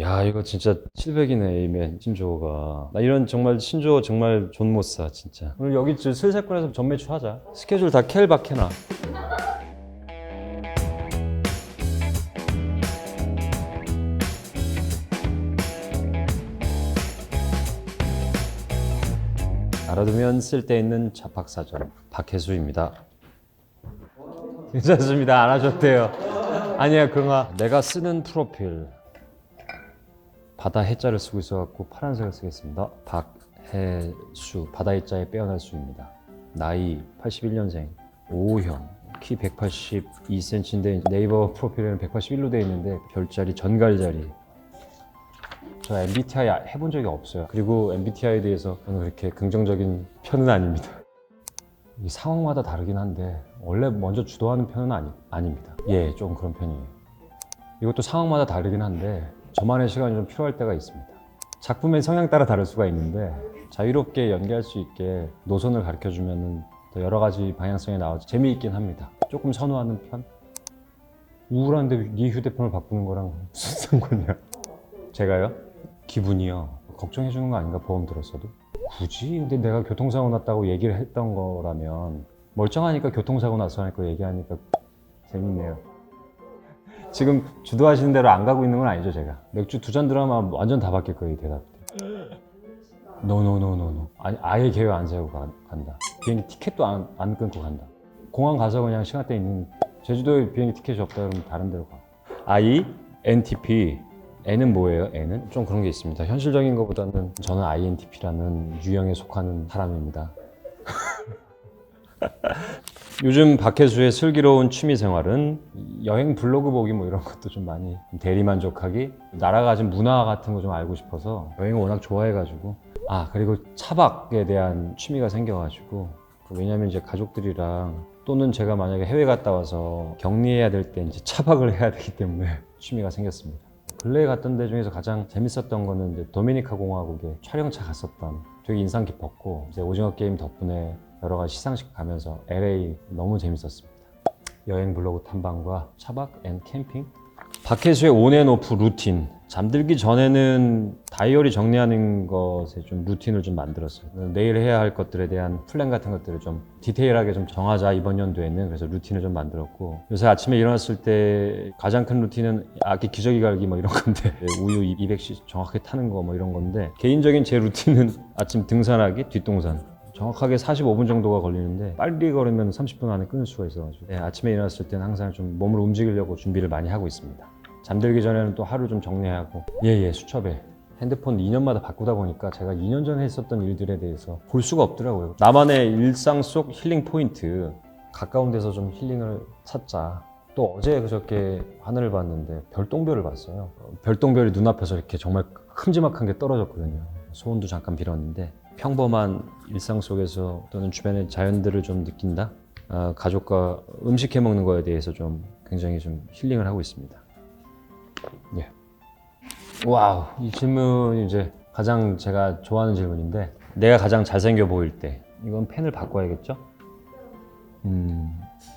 야, 이거 진짜 700이네, A맨 신조어가. 나 이런 정말 신조어 정말 존 못 사, 진짜. 오늘 여기 슬세권에서 전매출 하자. 스케줄 다 켈박해놔. 알아두면 쓸데있는 잡학사전 박혜수입니다. 괜찮습니다. 안 하셨대요. 아니야, 그런가. 내가 쓰는 프로필 바다 해자를 쓰고 있어갖고 파란색을 쓰겠습니다. 박혜수, 바다 해자에 빼어날 수입니다. 나이 81년생, O형, 키 182cm인데 네이버 프로필에는 181로 되어 있는데 별자리, 전갈자리. 저 MBTI 해본 적이 없어요. 그리고 MBTI에 대해서 저는 그렇게 긍정적인 편은 아닙니다. 이 상황마다 다르긴 한데 원래 먼저 주도하는 편은 아닙니다. 예, 좀 그런 편이에요. 이것도 상황마다 다르긴 한데 저만의 시간이 좀 필요할 때가 있습니다. 작품의 성향 따라 다를 수가 있는데 자유롭게 연기할 수 있게 노선을 가르쳐주면 더 여러 가지 방향성이 나와서 재미있긴 합니다. 조금 선호하는 편? 우울한데 네 휴대폰을 바꾸는 거랑 무슨 상관이야? 제가요? 기분이요. 걱정해 주는 거 아닌가, 보험 들었어도? 굳이? 근데 내가 교통사고 났다고 얘기를 했던 거라면 멀쩡하니까 교통사고 났어 하니까 얘기하니까 재밌네요. 지금 주도하시는 대로 안 가고 있는 건 아니죠, 제가? 맥주 2잔 들어가면 완전 다 바뀔 거예요, 이 대답. 노노노노노. 아니, 아예 계획 안 세우고 간다. 비행기 티켓도 안 끊고 간다. 공항 가서 그냥 시간대 있는, 제주도에 비행기 티켓이 없다 그러면 다른 데로 가. INTP. N은 뭐예요? N은? 좀 그런 게 있습니다. 현실적인 것보다는 저는 INTP라는 유형에 속하는 사람입니다. 요즘 박혜수의 슬기로운 취미생활은 여행 블로그 보기 뭐 이런 것도 좀 많이 대리만족하기, 나라 가진 문화 같은 거 좀 알고 싶어서 여행을 워낙 좋아해가지고, 그리고 차박에 대한 취미가 생겨가지고, 왜냐면 이제 가족들이랑 또는 제가 만약에 해외 갔다 와서 격리해야 될 때 이제 차박을 해야 되기 때문에 취미가 생겼습니다. 근래에 갔던 데 중에서 가장 재밌었던 거는 이제 도미니카 공화국에 촬영차 갔었던, 되게 인상 깊었고, 이제 오징어 게임 덕분에 여러 가지 시상식 가면서 LA 너무 재밌었습니다. 여행 블로그 탐방과 차박 앤 캠핑. 박혜수의 온앤오프 루틴. 잠들기 전에는 다이어리 정리하는 것에 좀 루틴을 좀 만들었어요. 내일 해야 할 것들에 대한 플랜 같은 것들을 좀 디테일하게 좀 정하자, 이번 연도에는. 그래서 루틴을 좀 만들었고, 요새 아침에 일어났을 때 가장 큰 루틴은 아기 기저귀 갈기 뭐 이런 건데 우유 200cc 정확하게 타는 거 뭐 이런 건데, 개인적인 제 루틴은 아침 등산하기, 뒷동산. 정확하게 45분 정도가 걸리는데 빨리 걸으면 30분 안에 끊을 수가 있어가지고, 아침에 일어났을 때는 항상 좀 몸을 움직이려고 준비를 많이 하고 있습니다. 잠들기 전에는 또 하루 좀 정리하고, 수첩에 핸드폰 2년마다 바꾸다 보니까 제가 2년 전에 했었던 일들에 대해서 볼 수가 없더라고요. 나만의 일상 속 힐링 포인트, 가까운 데서 좀 힐링을 찾자. 또 어제 그저께 하늘을 봤는데 별똥별을 봤어요. 별똥별이 눈앞에서 이렇게 정말 큼지막한 게 떨어졌거든요. 소원도 잠깐 빌었는데, 평범한 일상 속에서 또는 주변의 자연들을 좀 느낀다? 가족과 음식 해 먹는 거에 대해서 좀 굉장히 좀 힐링을 하고 있습니다. 예. 와우, 이 질문이 이제 가장 제가 좋아하는 질문인데, 내가 가장 잘생겨 보일 때, 이건 펜을 바꿔야겠죠?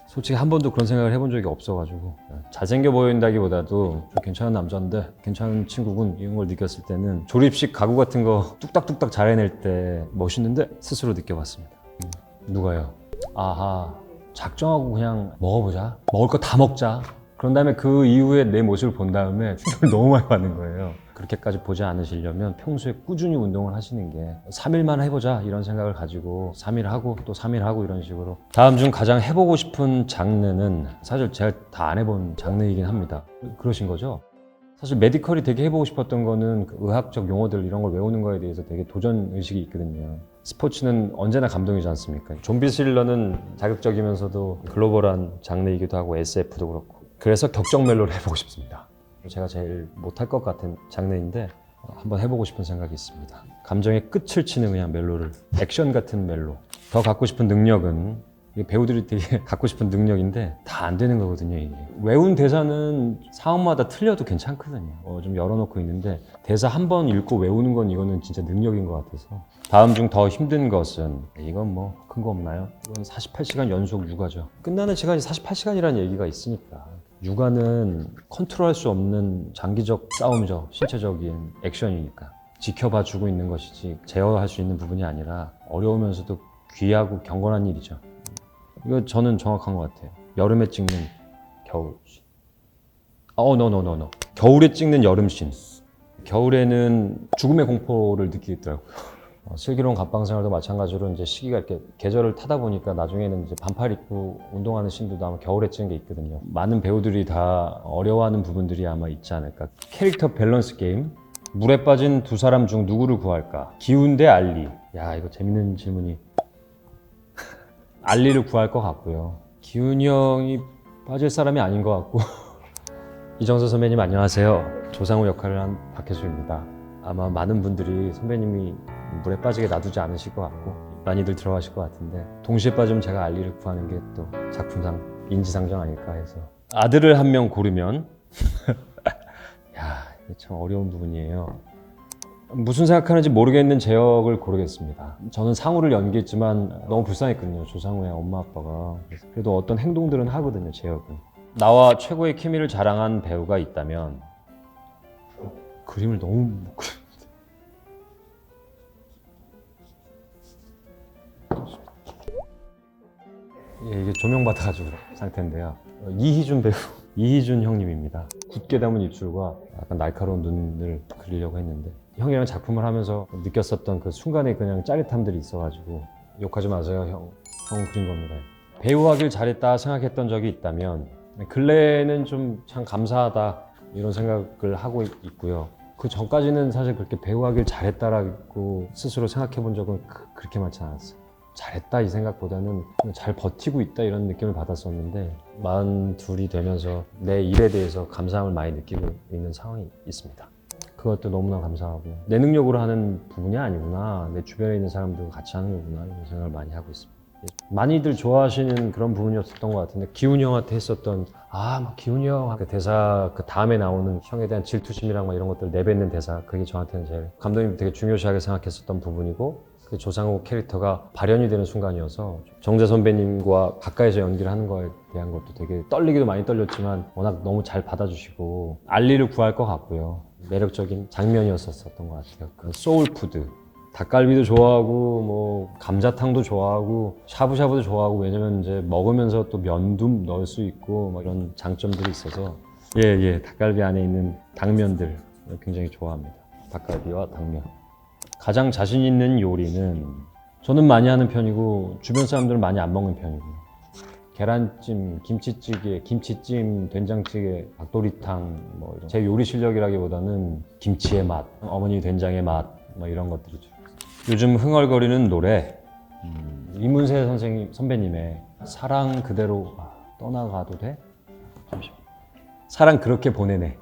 솔직히 한 번도 그런 생각을 해본 적이 없어가지고, 잘생겨 보인다기보다도 좀 괜찮은 남자인데 괜찮은 친구군, 이런 걸 느꼈을 때는 조립식 가구 같은 거 뚝딱뚝딱 잘 해낼 때 멋있는데 스스로 느껴봤습니다. 누가요? 작정하고 그냥 먹어보자, 먹을 거 다 먹자, 그런 다음에 그 이후에 내 모습을 본 다음에 충격을 너무 많이 받는 거예요. 그렇게까지 보지 않으시려면 평소에 꾸준히 운동을 하시는 게, 3일만 해보자 이런 생각을 가지고 3일 하고 또 3일 하고 이런 식으로. 다음 중 가장 해보고 싶은 장르는, 사실 제가 다 안 해본 장르이긴 합니다. 그러신 거죠? 사실 메디컬이 되게 해보고 싶었던 거는 그 의학적 용어들 이런 걸 외우는 거에 대해서 되게 도전 의식이 있거든요. 스포츠는 언제나 감동이지 않습니까? 좀비 스릴러는 자극적이면서도 글로벌한 장르이기도 하고 SF도 그렇고, 그래서 격정 멜로를 해보고 싶습니다. 제가 제일 못할 것 같은 장르인데 한번 해보고 싶은 생각이 있습니다. 감정의 끝을 치는 그냥 멜로를, 액션 같은 멜로. 더 갖고 싶은 능력은, 이게 배우들이 되게 갖고 싶은 능력인데 다 안 되는 거거든요, 이게. 외운 대사는 상황마다 틀려도 괜찮거든요. 좀 열어놓고 있는데 대사 한 번 읽고 외우는 건, 이거는 진짜 능력인 것 같아서. 다음 중 더 힘든 것은, 이건 뭐 큰 거 없나요? 이건 48시간 연속 육아죠. 끝나는 시간이 48시간이라는 얘기가 있으니까 육아는 컨트롤할 수 없는 장기적 싸움이죠. 신체적인 액션이니까. 지켜봐 주고 있는 것이지 제어할 수 있는 부분이 아니라 어려우면서도 귀하고 경건한 일이죠. 이거 저는 정확한 것 같아요. 여름에 찍는 겨울신. 노. 겨울에 찍는 여름신. 겨울에는 죽음의 공포를 느끼겠더라고요. 슬기로운 갑방 생활도 마찬가지로 이제 시기가 이렇게 계절을 타다 보니까 나중에는 이제 반팔 입고 운동하는 신들도 아마 겨울에 찍은 게 있거든요. 많은 배우들이 다 어려워하는 부분들이 아마 있지 않을까. 캐릭터 밸런스 게임. 물에 빠진 두 사람 중 누구를 구할까? 기훈 대 알리. 야, 이거 재밌는 질문이. 알리를 구할 것 같고요. 기훈이 형이 빠질 사람이 아닌 것 같고. 이정서 선배님 안녕하세요. 조상우 역할을 한 박혜수입니다. 아마 많은 분들이 선배님이 물에 빠지게 놔두지 않으실 것 같고 많이들 들어가실 것 같은데 동시에 빠지면 제가 알리를 구하는 게 또 작품상 인지상정 아닐까 해서 아들을 한 명 고르면 야, 이게 참 어려운 부분이에요. 무슨 생각하는지 모르겠는 제 역을 고르겠습니다. 저는 상우를 연기했지만 너무 불쌍했거든요. 조상우의 엄마 아빠가. 그래도 어떤 행동들은 하거든요. 제 역은. 나와 최고의 케미를 자랑한 배우가 있다면 그림을 너무 못 그리는데. 예, 이게 조명 받아가지고 상태인데요. 이희준 배우, 이희준 형님입니다. 굳게 담은 입술과 약간 날카로운 눈을 그리려고 했는데 형이랑 작품을 하면서 느꼈었던 그 순간의 그냥 짜릿함들이 있어가지고 욕하지 마세요, 형은 그린 겁니다. 배우하길 잘했다 생각했던 적이 있다면 근래에는 좀 참 감사하다 이런 생각을 하고 있고요. 그 전까지는 사실 그렇게 배우하길 잘했다라고 스스로 생각해 본 적은 그렇게 많지 않았어요. 잘했다 이 생각보다는 잘 버티고 있다 이런 느낌을 받았었는데 42이 되면서 내 일에 대해서 감사함을 많이 느끼고 있는 상황이 있습니다. 그것도 너무나 감사하고 내 능력으로 하는 부분이 아니구나, 내 주변에 있는 사람들과 같이 하는 거구나 이런 생각을 많이 하고 있습니다. 많이들 좋아하시는 그런 부분이었던 것 같은데 기훈이 형한테 했었던 막 기훈이 형 그 대사 그 다음에 나오는 형에 대한 질투심이랑 막 이런 것들 내뱉는 대사 그게 저한테는 제일 감독님이 되게 중요시하게 생각했었던 부분이고 그 조상우 캐릭터가 발현이 되는 순간이어서 정재 선배님과 가까이서 연기를 하는 거에 대한 것도 되게 떨리기도 많이 떨렸지만 워낙 너무 잘 받아주시고 알리를 구할 것 같고요. 매력적인 장면이었었던 것 같아요. 그 소울푸드 닭갈비도 좋아하고 뭐 감자탕도 좋아하고 샤브샤브도 좋아하고 왜냐면 이제 먹으면서 또 면도 넣을 수 있고 뭐 이런 장점들이 있어서 닭갈비 안에 있는 당면들 굉장히 좋아합니다. 닭갈비와 당면. 가장 자신 있는 요리는 저는 많이 하는 편이고 주변 사람들은 많이 안 먹는 편이고 계란찜, 김치찌개, 김치찜, 된장찌개, 닭도리탕 뭐 이런 제 요리 실력이라기보다는 김치의 맛, 어머니 된장의 맛 뭐 이런 것들이죠. 요즘 흥얼거리는 노래 이문세 선배님의 사랑 그대로 떠나가도 돼? 잠시만. 사랑 그렇게 보내네.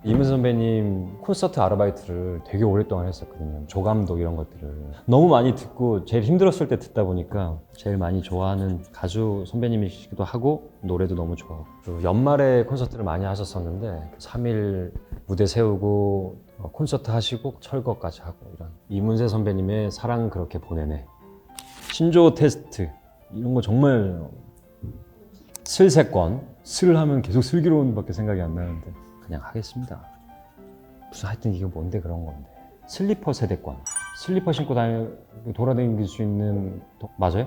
이문세 선배님 콘서트 아르바이트를 되게 오랫동안 했었거든요. 조감독 이런 것들을 너무 많이 듣고 제일 힘들었을 때 듣다 보니까 제일 많이 좋아하는 가수 선배님이시기도 하고 노래도 너무 좋아하고 연말에 콘서트를 많이 하셨었는데 3일 무대 세우고 콘서트 하시고 철거까지 하고 이런 이문세 선배님의 사랑 그렇게 보내네. 신조어 테스트 이런 거 정말 슬세권 슬 하면 계속 슬기로운 밖에 생각이 안 나는데 그냥 하겠습니다. 무슨 하여튼 이게 뭔데 그런 건데. 슬리퍼 세대권. 슬리퍼 신고 돌아다닐 수 있는 맞아요?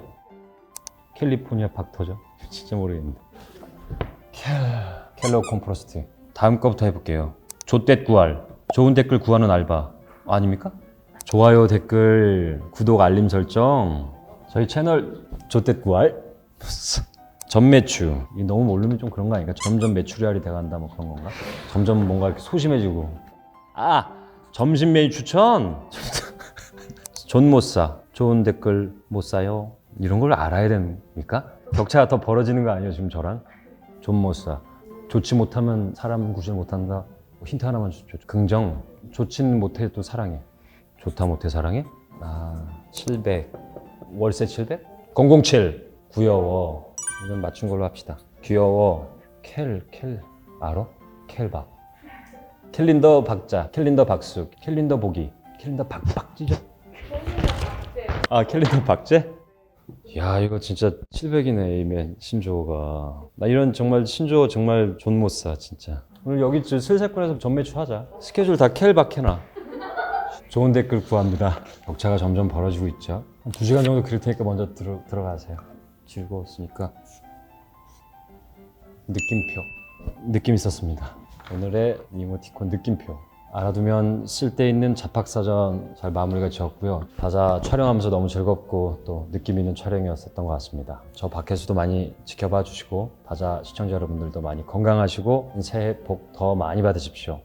캘리포니아 팍터죠? 진짜 모르겠는데. 켈러 컴프로스트. 다음 거부터 해볼게요. 좆댓 구할. 좋은 댓글 구하는 알바. 아닙니까? 좋아요, 댓글, 구독, 알림 설정. 저희 채널 좆댓 구할. 전매추. 이게 너무 모르면 좀 그런 거 아닌가? 점점 매출이 돼간다 뭐 그런 건가? 점점 뭔가 이렇게 소심해지고. 점심 메뉴 추천? 존 못 사. 좋은 댓글 못 사요. 이런 걸 알아야 됩니까? 격차가 더 벌어지는 거 아니에요 지금 저랑? 존 못 사. 좋지 못하면 사람 구실 못한다. 힌트 하나만 주죠. 긍정. 좋지는 못해도 사랑해. 좋다 못해 사랑해? 700. 월세 700? 007. 귀여워. 이건 맞춘 걸로 합시다. 귀여워. 켈 알아? 켈박. 캘린더 박자. 캘린더 박수. 캘린더 보기. 캘린더 박지죠? 캘린더 박제? 야, 이거 진짜 700이네, 에이맨 신조어가. 나 이런 정말 신조어 정말 존 못 사, 진짜. 오늘 여기 슬세권에서 전매추 하자. 스케줄 다 켈박해놔. 좋은 댓글 구합니다. 격차가 점점 벌어지고 있죠. 한 2시간 정도 그릴 테니까 먼저 들어가세요. 즐거웠으니까. 느낌표. 느낌 있었습니다. 오늘의 이모티콘 느낌표. 알아두면 쓸데있는 잡학사전 잘 마무리가 지었고요. 다자 촬영하면서 너무 즐겁고 또 느낌 있는 촬영이었었던 것 같습니다. 저 밖에서도 많이 지켜봐 주시고 다자 시청자 여러분들도 많이 건강하시고 새해 복 더 많이 받으십시오.